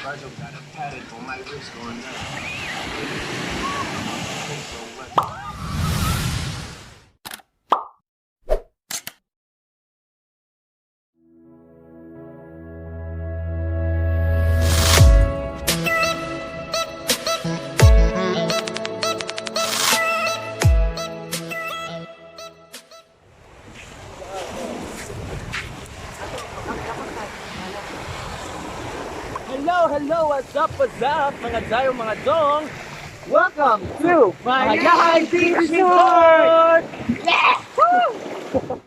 Argao got a pattern on my wrist going down. So what? Hello, what's up, mga dayo, mga dong? Welcome to Mahayahay Beach Resort! Yeah! Woo!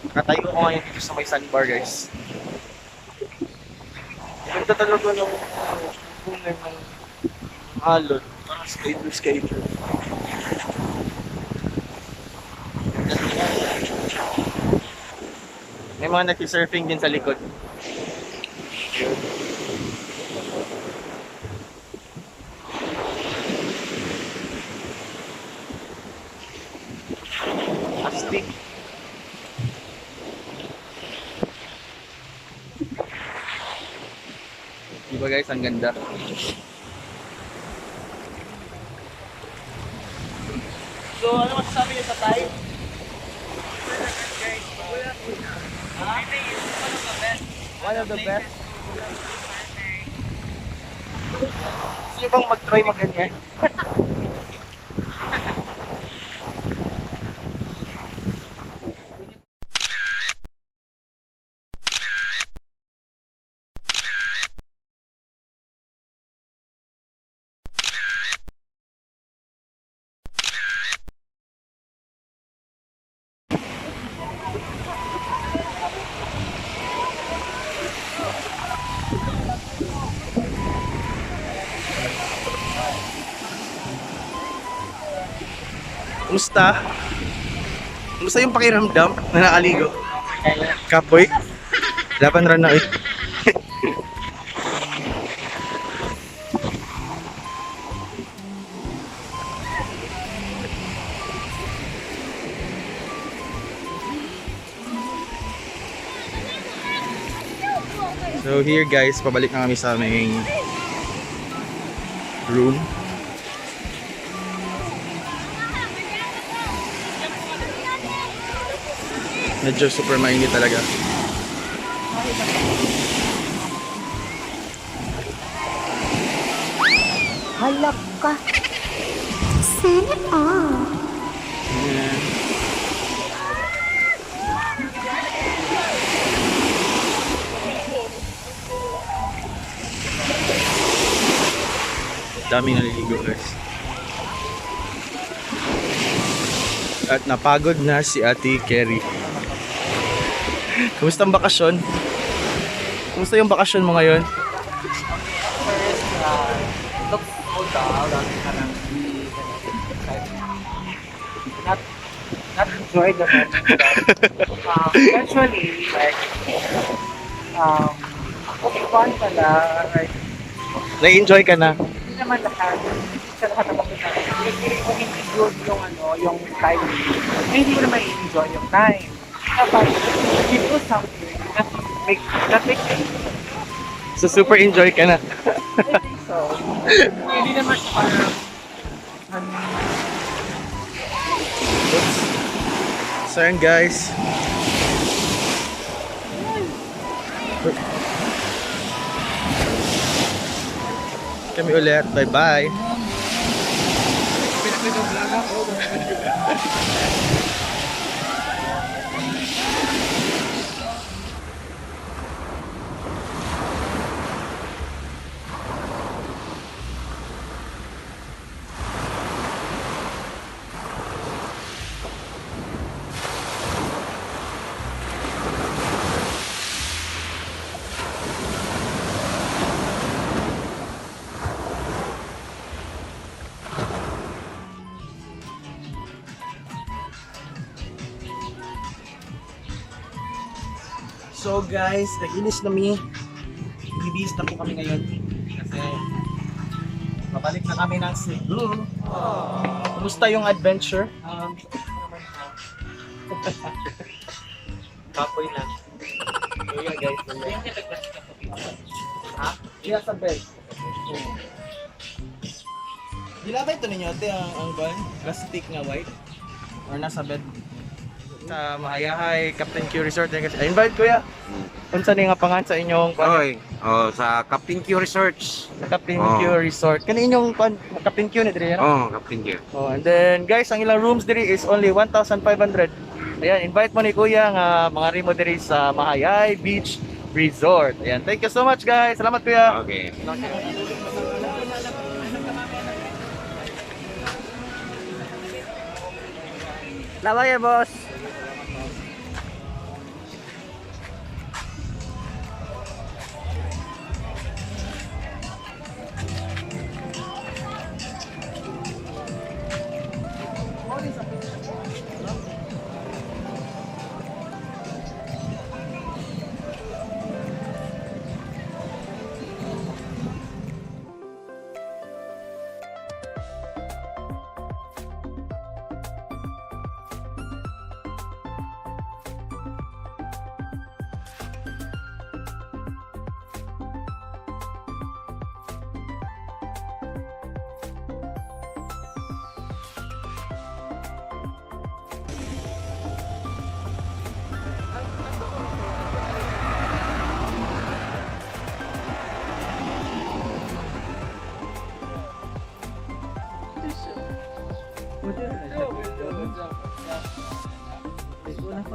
Nakatayo ko ngayon dito sa may sandbar, guys. Ganda talaga ng punan ng alon. Parang skater. May mga nag-surfing din sa likod. Astig. Diba guys, ang ganda. So, ano masasabi niyo sa Thai? One of the best. Gusto nyo bang mag-try mag-ganyan? Kumusta? Kumusta yung pakiramdam na nakaligo? Kapoy? Laban rin na eh. So here guys, pabalik na kami sa aming room. Medyo super mainit talaga. Halak ka. Sana all. Ayan. Daming naliligo guys. At napagod na si Ate Kerry. Kumusta ang bakasyon? Kumusta yung bakasyon mo ngayon? First, looks so dull. Parang not enjoy the moment. But, eventually, like, okay, fun pala. Like, Na-enjoy ka na? hindi naman lahat. Sa lahat ng mga feeling ko hindi good yung yung time. Hindi ko naman i-enjoy yung time. Dapat, you do something that makes it. So super enjoy ka na? So, hindi naman siya parang Oops. So yun guys. Kami ulit. Bye bye. So guys, nag-inis na mi. Bibis na po kami ngayon. Kasi babalik na kami ng Cebu. Kumusta yung adventure? Kapoy na. So yun guys. Ha? Diya sa bed. Dilabay ito ninyo ate ang plastic nga white? Or nasa bed? Sa Mahayahay, Captain Q Resort. Invite kuya. Unsa ni nga pangan sa inyong Oy, sa Captain Q Research. Captain Q Resort. Kani inyong Captain Q ni diri, no? Captain Q. And then guys, ang ilang rooms diri is only 1,500. Ayan, invite mo ni kuya nga mga rimo diri sa Mahayahay Beach Resort. Ayan, thank you so much guys. Salamat kuya. Okay. Laway boss.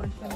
Lord.